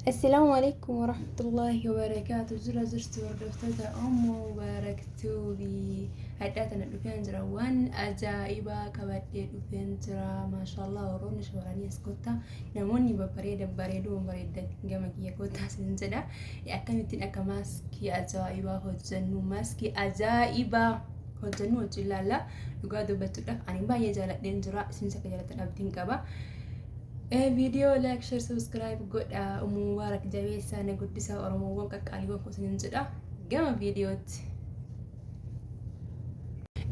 السلام عليكم ورحمة الله وبركاته. زرا زرت وردفتها أمو وباركتوبي هداتنا دفين جرا وان أجائبا كبدي دفين جرا ما شاء الله ورون شوراني اسكوتا نموني بريدو بريدة جمعك يكوتا سنجدا يأكمتين أكا ماسكي أجائبا هجنو ماسكي أجائبا هجنو وجلالا يقادو بتدف أني بايا جالت دنجرا سنسك جالت الأبدين كبا فيديو لايك شير سبسكرايب قد مبارك جابيسا نقدسا ورمو وقك عليكم كوسنين جدا قام فيديوت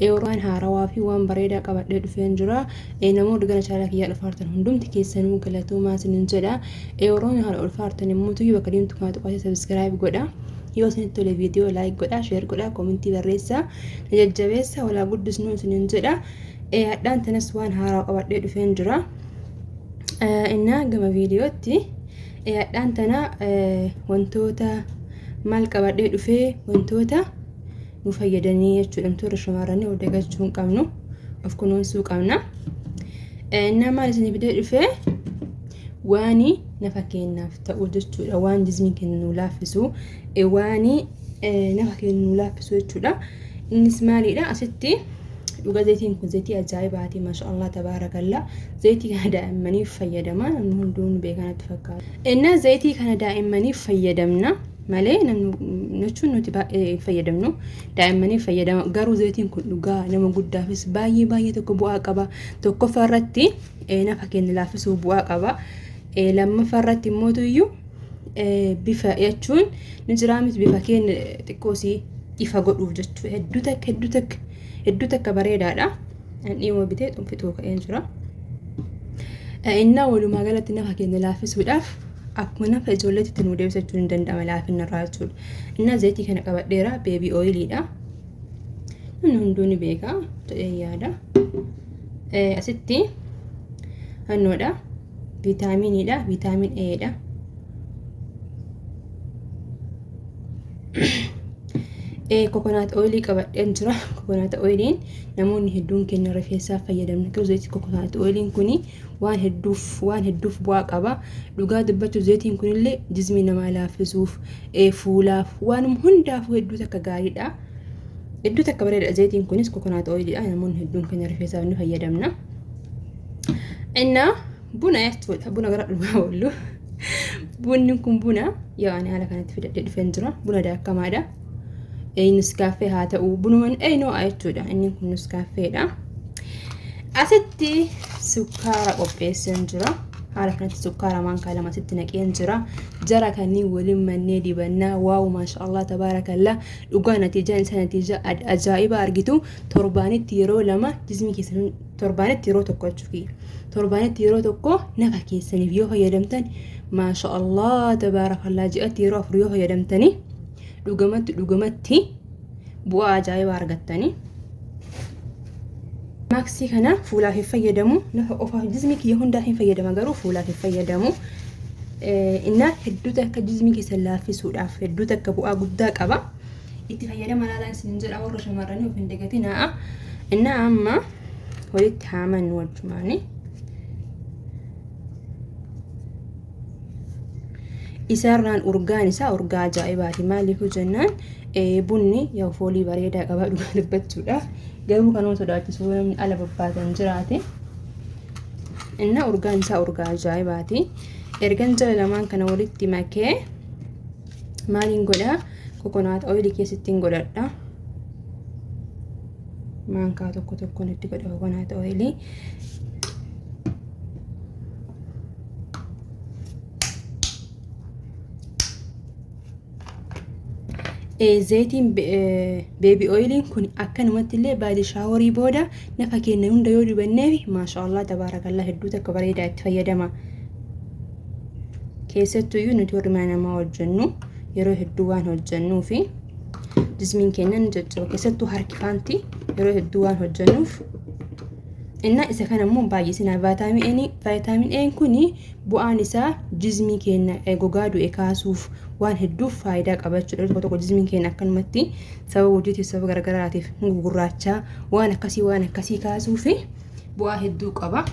ايوران هاروا في وان بريدا قبل دفين جرا نمو دغنا شارك يا الفارتن هندوم تكيسنو كلاتو ما سنين جدا ايوران هار الفارتن موتو يبقديم تكاتو قاسي سبسكرايب قد يوسنتو الفيديو لايك قد شير قد كومنتي بريسا نججبيسا ولا قدس نو سنين جدا دان تنسوان هاروا قبل دفين جرا إننا قم فيديوتي دانتنا وانتوتا مال قبادي دفي وانتوتا نفيدني يجو شمارني ودقجون قمنو افكنون سوق قمنا إننا مال سني بدي دفي واني نفكين نفتا ودجو وان جزمين كنو لافسو واني نفكين نلافسو يجودا نسمالي لا أستي dhuga zaytiin kun zaytii ajaa'ibaati maashaallah tabaarakallah zaytii kana daa'imanii fayyadama namni hunduun beekanatti fakkaata inna zaytii kana daa'imanii fayyadamna malee nachuun nuti fayyadamnu daa'imanii fayyadama garuu zaytiin kun dhugaa nama guddaafis baay'ee tokko bu'aa qaba tokko farratti nafa keenya laafisuu bu'aa qaba lammaffaa irratti immoo tuyyu bifa jechuun ni jiraamis bifa keenya xiqqoosii ifa godhuuf jechuu hedduu takka bareedaadha ani wabitee xunfituu ka'een jira inna walumaa galatti nafa keenya laafisuudhaaf akkuma nafa ijoolleetti nu deebisachuu hin danda'ama laafinna irraa jechuudha inna zayitii kana qabadheera beebi ooyiliidha inni hunduuni beeka ta'ee yaada asitti hannoodha viitaaminiidha viitaamin E'dha coconut oil qabadheen jira coconut oilin namoonni hedduun keenya rifeensaa fayyadamna garuu zayitii coconut oilin kuni waan hedduuf bu'aa qaba dhugaa dubbachuu zayitiin kunillee jismii namaa laafisuuf fuulaaf waan hundaaf hedduu takka gaariidha hedduu takka bareeda zayitiin kunis coconut oilidha namoonni hedduun keenya rifeensaa ni fayyadamna inna buna yachuudha buna gara dhugaa wallu bunni kun buna yaani haala kanatti fidadhee dhufeen jira buna daakkamaadha Nescafe haa ta'u bunuman no jechuudha inni kun Nescafeedha asitti sukkaara qopheessan jira haala kanatti sukkaara maankaa lama asitti naqeen jira jara kanneen waliin mannee dibannaa waaw maashaallah tabaarakallah dhugaa natiijaan isa natiija ajaa'iba argitu torbaanitti yeroo lama jismii keessan torbaanitti yeroo tokko jechuudha torbaanitti yeroo tokko nafa keessaniif yoo fayyadamtan maashaallah tabaarakallah ji'atti yeroo afur yoo fayyadamtani dhugamatti bu'aa ajaa'ibaa argattani maaksii kana fuulaaf fayyadamu nafa ofa jismii kiyya hundaa hin fayyadama garuu fuulaaf fayyadamu inna hedduu takka jismii keessa laafisuudhaaf hedduu takka bu'aa guddaa qaba itti fayyadama laalaan isin jedha warra shamarranii of hin dagatinaa inna amma walitti haaman wajjumaani isarraan urgaan isaa urgaa ajaa'ibaati maaliif jennaan bunni yaa foolii bareedaa qaba dhugaa dubbachuudhaaf garuu kanoo sodaachisuu namni ala babbaatan jiraate inna urgaan isaa urgaa ajaa'ibaati ergan jala lamaan kana walitti makee maaliin godhaa coconut oil keessatti godhadha maankaa tokko itti godha coconut oil zaytiin baby oilin kun akkanumatti illee baadii shaaworii booda nafa keenya hunda yoo dibanneef maashaallah tabaarakallah hedduu takka bareedaa itti fayyadama keessattuu nuti warri namaa hojjennu yeroo hedduu waan hojjennuu fi jismiin keenya jajjaba keessattuu harkifaanti yeroo hedduu waan hojjennuuf inna isa kana immoo baay'isina viitaamin A kuni bu'aan isaa jismii keenya gogaa du'e kaasuuf waan hedduuf faayidaa qabachuudha tokko jismiin keenya akkanumatti sababa hojiitiif sababa garagaraatiif gugurraachaa waan akkasii kaasuuf bu'aa hedduu qaba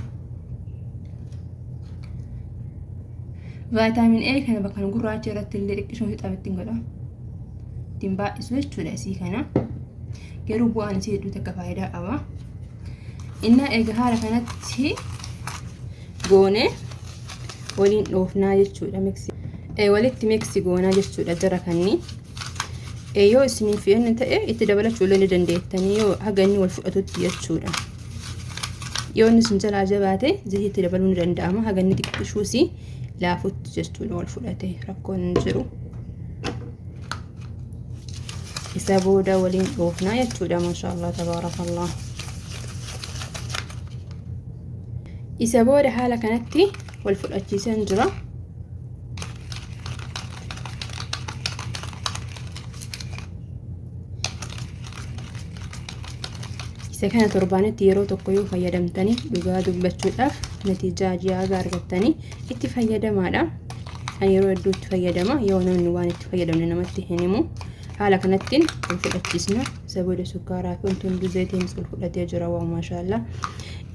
Vaayitaamin A kana bakka gurraacha irratti illee xiqqisoo xabattiin godha. Ittiin baay'isu jechuudha isii kana. Garuu bu'aan isii hedduu takka faayidaa qaba. Innaa egaa haala kanatti goonee waliin dhoofnaa jechuudha walitti miksi goonaa jechuudha jara kanni. Yoo isiniif inni ta'e itti dabalachuu illee dandeettanii yoo haga inni wal fudhatutti jechuudha. Yoo inni sin jalaa jabaate zayita dabaluu ni danda'ama. Haga inni xiqqishuus laafutti jechuudha wal fudhate rakkoon hin jiru. Isa booda waliin dhoofnaa jechuudha maashaallah tabaarakallah. Isa booda haala kanatti wal fudhachiisan jira. Isa kana torbaanitti yeroo tokko yoo fayyadamtanii dhugaa dubbachuudhaaf natiijaa ajaa'iba argattanii itti fayyadamaadha. Ani yeroo hedduu itti fayyadama yoo namni waan itti fayyadamne namatti hin himu. Haala kanattiin wal fudhachiisna. Isa booda sukkaaraa fi wantoonni hunduu zayitiinis wal fudhatee jira waa maashaallah.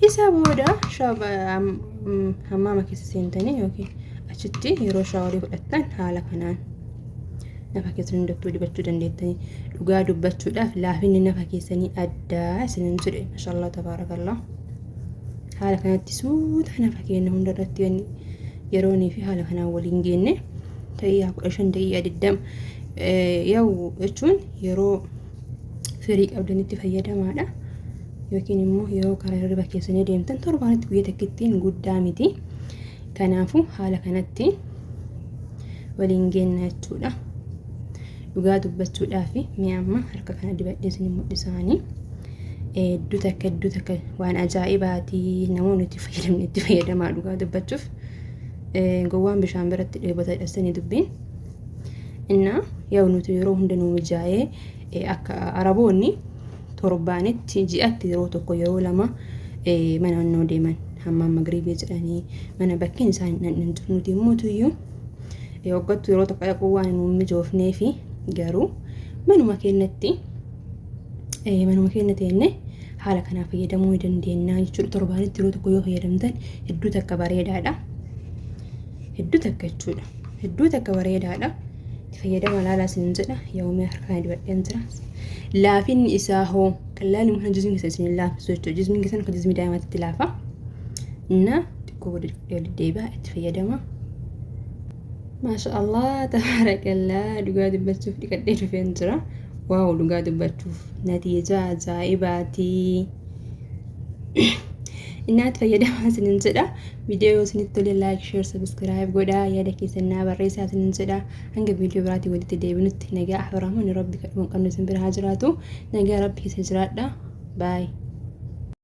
Isa booda hammaama keessa seentanii yookiin achitti yeroo shaaworii fudhattan haala kanaan nafa keessanii hundatti dibachuu dandeettanii dhugaa dubbachuudhaaf laafinni nafa keessanii addaa isinin jedhe maashaallah tabaarakallah. Haala kanatti suuta nafa keenya hundarratti yeroonii fi haala kanaan waliin geenne ta'ee 15 daqiiqaa 20 yoo jechuun yeroo firii qabdanitti fayyadamaadha. Yookiin immoo yeroo karaa hirriba keessanii deemtan torbaanitti guyyaa takkittiin guddaa miti. Kanaafuu haala kanatti waliin geenna jechuudha. Dhugaa dubbachuudhaaf mi'aama harka kana dibadhee isin mul'isaanii hedduu takka waan ajaa'ibaati. Namoonni itti fayyadamaa dhugaa dubbachuuf gowwaan bishaan biratti dheebota hidhassanii dubbiin. Innaa yoo nuti yeroo hundanuu mijaa'ee akka araboonni torbaanitti ji'atti yeroo tokko yeroo lama mana annoo deeman hammaan magribii jedhanii mana bakkeen isaan hin nuti immoo tuyyuu waggattu yeroo tokko dhaquu waan hin mijoofnee fi garuu manuma keenyatti haala kanaa fayyadamuu ni dandeenya jechuudha. Torbaanitti yeroo tokko yoo fayyadamtan hedduu takka bareedaadha. Hedduu takka jechuudha. Hedduu takka bareedaadha. Fayyadama laalaa isin jedha yoomii harkaan dibadheen jira. Laafinni isaa hoo qallaan immoo jismii keessa isin laafisu jechuudha. Jismii keessan akka jismii daa'imatti laafa. Inna xiqqoo booda deebi'aa itti fayyadama. Maashaallah tabaarakallah dhugaa dubbachuuf dhiqadhee dhufeen jira. Waaw dhugaa dubbachuuf natiijaa ajaa'ibaati. Innaatti fayyadamaa isinin jedha. Viidiyoo isinitti tole like, share, subscribe godhaa. Yaada keessan naa barreessaa isinin jedha. Hanga viidiyoo biraatii walitti deebinutti nagaa ahiramoonni rabbi kadhuun qabnu isin bira haa jiraatu. Nagaa rabbi keessa jiraadha. Bye.